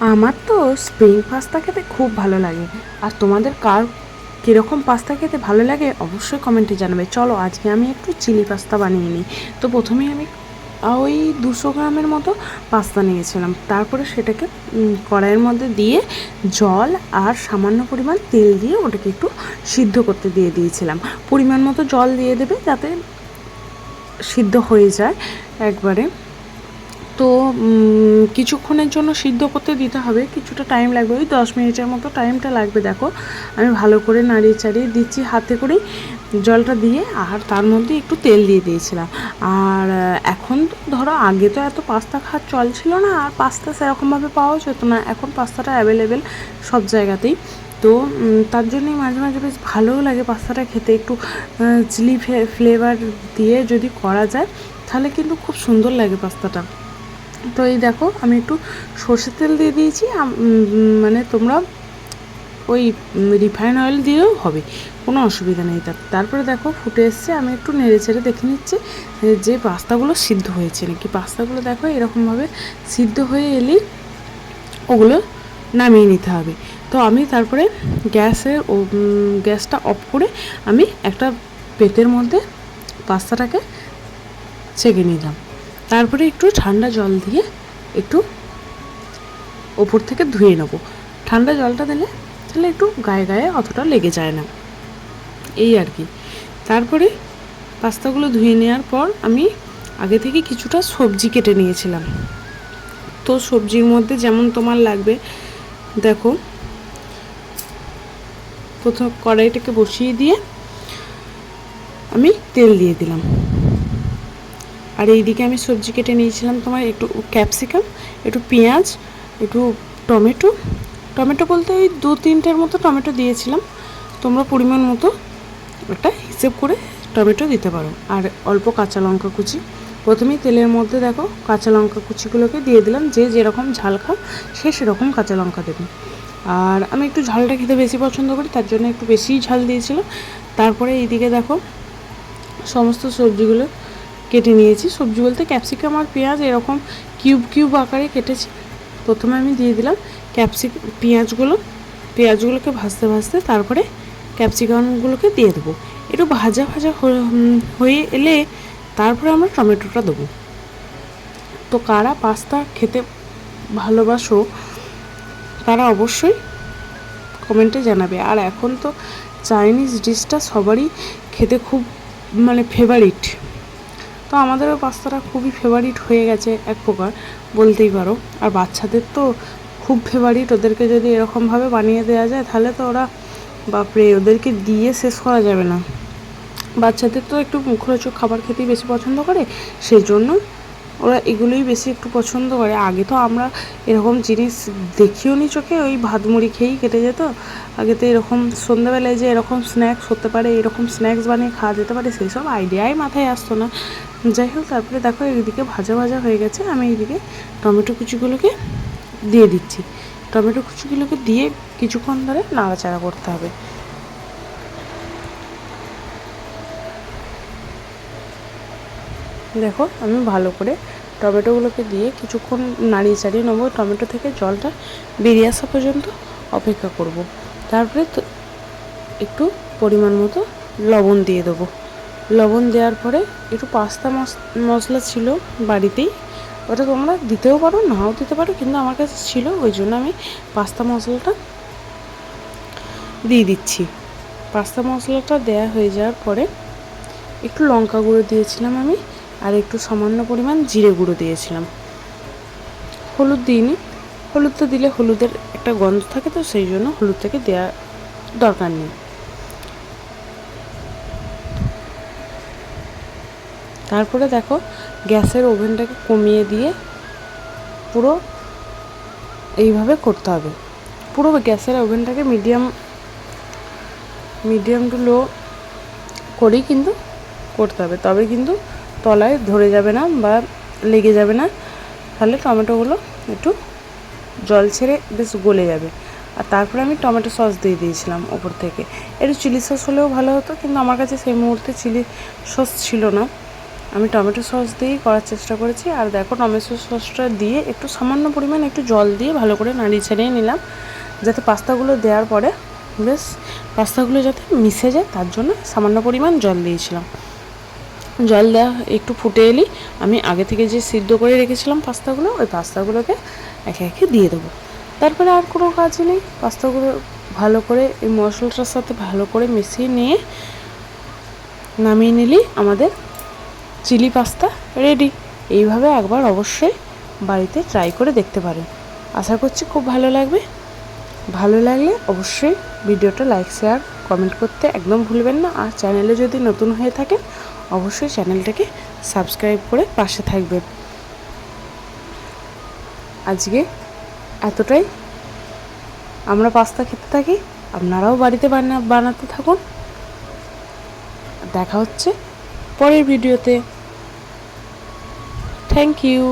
আমার তো spring pasta খেতে খুব ভালো লাগে। আর তোমাদের কার কীরকম পাস্তা খেতে ভালো লাগে অবশ্যই কমেন্টে জানাবে। চলো আজকে আমি একটু চিলি পাস্তা বানিয়ে নিই। তো প্রথমেই আমি ওই 200 গ্রামের মতো পাস্তা নিয়েছিলাম। তারপরে সেটাকে কড়াইয়ের মধ্যে দিয়ে জল আর সামান্য পরিমাণ তেল দিয়ে ওটাকে একটু সিদ্ধ করতে দিয়ে দিয়েছিলাম। পরিমাণ মতো জল দিয়ে দেবে যাতে সিদ্ধ হয়ে যায় একবারে। তো কিছুক্ষণের জন্য সিদ্ধ করতে দিতে হবে, কিছুটা টাইম লাগবে, ওই 10 মিনিটের মতো টাইমটা লাগবে। দেখো আমি ভালো করে নাড়িয়ে চাড়িয়ে দিচ্ছি হাতে করেই জলটা দিয়ে, আর তার মধ্যে একটু তেল দিয়ে দিয়েছিলাম। আর এখন তো ধরো আগে তো এত পাস্তা খাওয়ার চল ছিল না, আর পাস্তা সেরকমভাবে পাওয়া যেত না। এখন পাস্তাটা অ্যাভেলেবেল সব জায়গাতেই। তো তার জন্যই মাঝে মাঝে বেশ ভালোও লাগে পাস্তাটা খেতে। একটু চিলি ফ্লেভার দিয়ে যদি করা যায় তাহলে কিন্তু খুব সুন্দর লাগে পাস্তাটা। তো এই দেখো আমি একটু সর্ষের তেল দিয়ে দিয়েছি, মানে তোমরা ওই রিফাইন অয়েল দিয়েও হবে, কোনো অসুবিধা নেই। তারপরে দেখো ফুটে এসছে, আমি একটু নেড়ে চেড়ে দেখে নিচ্ছি যে পাস্তাগুলো সিদ্ধ হয়েছে নাকি। পাস্তাগুলো দেখো এরকমভাবে সিদ্ধ হয়ে এলেই ওগুলো নামিয়ে নিতে হবে। তো আমি তারপরে গ্যাসটা অফ করে আমি একটা পেটের মধ্যে পাস্তাটাকে ছেঁকে নিলাম। তারপরে একটু ঠান্ডা জল দিয়ে একটু ওপর থেকে ধুয়ে নেবো। ঠান্ডা জলটা দিলে তাহলে একটু গায়ে গায়ে অতটা লেগে যায় না, এই আর কি। তারপরে পাস্তাগুলো ধুয়ে নেওয়ার পর আমি আগে থেকে কিছুটা সবজি কেটে নিয়েছিলাম। তো সবজির মধ্যে যেমন তোমার লাগবে দেখো, প্রথম কড়াইটাকে বসিয়ে দিয়ে আমি তেল দিয়ে দিলাম। আর এইদিকে আমি সবজি কেটে নিয়েছিলাম তোমার একটু ক্যাপসিকাম, একটু পেঁয়াজ, একটু টমেটো বলতে ওই 2-3টের মতো টমেটো দিয়েছিলাম। তোমরা পরিমাণ মতো একটা হিসেব করে টমেটো দিতে পারো। আর অল্প কাঁচা লঙ্কা কুচি। প্রথমেই তেলের মধ্যে দেখো কাঁচা লঙ্কা কুচিগুলোকে দিয়ে দিলাম। যে যেরকম ঝাল খাও সে সেরকম কাঁচা লঙ্কা দেবে। আর আমি একটু ঝালটা খেতে বেশি পছন্দ করি, তার জন্য একটু বেশিই ঝাল দিয়েছিলাম। তারপরে এইদিকে দেখো সমস্ত সবজিগুলো কেটে নিয়েছি। সবজি বলতে ক্যাপসিকাম আর পেঁয়াজ এরকম কিউব আকারে কেটেছি। প্রথমে আমি দিয়ে দিলাম পেঁয়াজগুলোকে ভাজতে ভাজতে তারপরে ক্যাপসিকামগুলোকে দিয়ে দেবো। একটু ভাজা হয়ে এলে তারপরে আমরা টমেটোটা দেবো। তো কারা পাস্তা খেতে ভালোবাসো তারা অবশ্যই কমেন্টে জানাবে। আর এখন তো চাইনিজ ডিশটা সবারই খেতে খুব মানে ফেভারিট। তো আমাদেরও পাস্তাটা খুবই ফেভারিট হয়ে গেছে এক প্রকার বলতেই পারো। আর বাচ্চাদের তো খুব ফেভারিট, ওদেরকে যদি এরকমভাবে বানিয়ে দেওয়া যায় তাহলে তো ওরা বাপরে, ওদেরকে দিয়ে শেষ করা যাবে না। বাচ্চাদের তো একটু মুখরোচক খাবার খেতেই বেশি পছন্দ করে, সেজন্য ওরা এগুলোই বেশি একটু পছন্দ করে। আগে তো আমরা এরকম জিনিস দেখিও নি চোখে, ওই ভাত মুড়ি খেয়েই কেটে যেত। আগে তো এরকম সন্ধ্যাবেলায় যে এরকম স্ন্যাক্স হতে পারে, এরকম স্ন্যাক্স বানিয়ে খাওয়া যেতে পারে, সেই সব আইডিয়াই মাথায় আসতো না। যাই হোক, তারপরে দেখো এইদিকে ভাজা হয়ে গেছে। আমি এইদিকে টমেটো কুচিগুলোকে দিয়ে দিচ্ছি। টমেটো কুচিগুলোকে দিয়ে কিছুক্ষণ ধরে নাড়াচাড়া করতে হবে। দেখো আমি ভালো করে টমেটোগুলোকে দিয়ে কিছুক্ষণ নাড়িয়ে চাড়িয়ে নেবো। টমেটো থেকে জলটা বেরিয়ে আসা পর্যন্ত অপেক্ষা করব। তারপরে একটু পরিমাণ মতো লবণ দিয়ে দেবো। লবণ দেওয়ার পরে একটু পাস্তা মশলা ছিল বাড়িতেই, ওটা তোমরা দিতেও পারো নাও দিতে পারো, কিন্তু আমার কাছে ছিল ওই জন্য আমি পাস্তা মশলাটা দিয়ে দিচ্ছি। পাস্তা মশলাটা দেওয়া হয়ে যাওয়ার পরে একটু লঙ্কা গুঁড়ো দিয়েছিলাম আমি, আর একটু সামান্য পরিমাণ জিরে গুঁড়ো দিয়েছিলাম। হলুদ দিইনি, হলুদটা দিলে হলুদের একটা গন্ধ থাকে, তো সেই জন্য হলুদটাকে দেওয়া দরকার নেই। তারপরে দেখো গ্যাসের ওভেনটাকে কমিয়ে দিয়ে পুরো এইভাবে করতে হবে। পুরো গ্যাসের ওভেনটাকে মিডিয়াম টু লো করেই কিন্তু করতে হবে, তবে কিন্তু তলায় ধরে যাবে না বা লেগে যাবে না, তাহলে টমেটোগুলো একটু জল ছেড়ে বেশ গলে যাবে। আর তারপরে আমি টমেটো সস দিয়ে দিয়েছিলাম ওপর থেকে। একটু চিলি সস হলেও ভালো হতো, কিন্তু আমার কাছে সেই মুহূর্তে চিলি সস ছিল না, আমি টমেটো সস দিয়েই করার চেষ্টা করেছি। আর দেখো টমেটো সসটা দিয়ে একটু সামান্য পরিমাণ একটু জল দিয়ে ভালো করে নাড়িয়ে ছাড়িয়ে নিলাম, যাতে পাস্তাগুলো দেওয়ার পরে বেশ পাস্তাগুলো যাতে মিশে যায়, তার জন্য সামান্য পরিমাণ জল দিয়েছিলাম। জল দেওয়া একটু ফুটে এলেই আমি আগে থেকে যে সিদ্ধ করে রেখেছিলাম পাস্তাগুলো, ওই পাস্তাগুলোকে একে একে দিয়ে দেবো। তারপরে আর কোনো কাজ নেই, পাস্তাগুলো ভালো করে এই মশলাটার সাথে ভালো করে মিশিয়ে নিয়ে নামিয়ে নিলেই আমাদের চিলি পাস্তা রেডি। এইভাবে একবার অবশ্যই বাড়িতে ট্রাই করে দেখতে পারেন, আশা করছি খুব ভালো লাগবে। ভালো লাগলে অবশ্যই ভিডিওটা লাইক শেয়ার কমেন্ট করতে একদম ভুলবেন না। আর চ্যানেলে যদি নতুন হয়ে থাকেন অবশ্যই চ্যানেলটাকে সাবস্ক্রাইব করে পাশে থাকবেন। আজকে এতটাই, আমরা পাস্তা খেতে থাকি, আপনারাও বাড়িতে বানাতে থাকুন। দেখা হচ্ছে পরের ভিডিওতে। Thank you.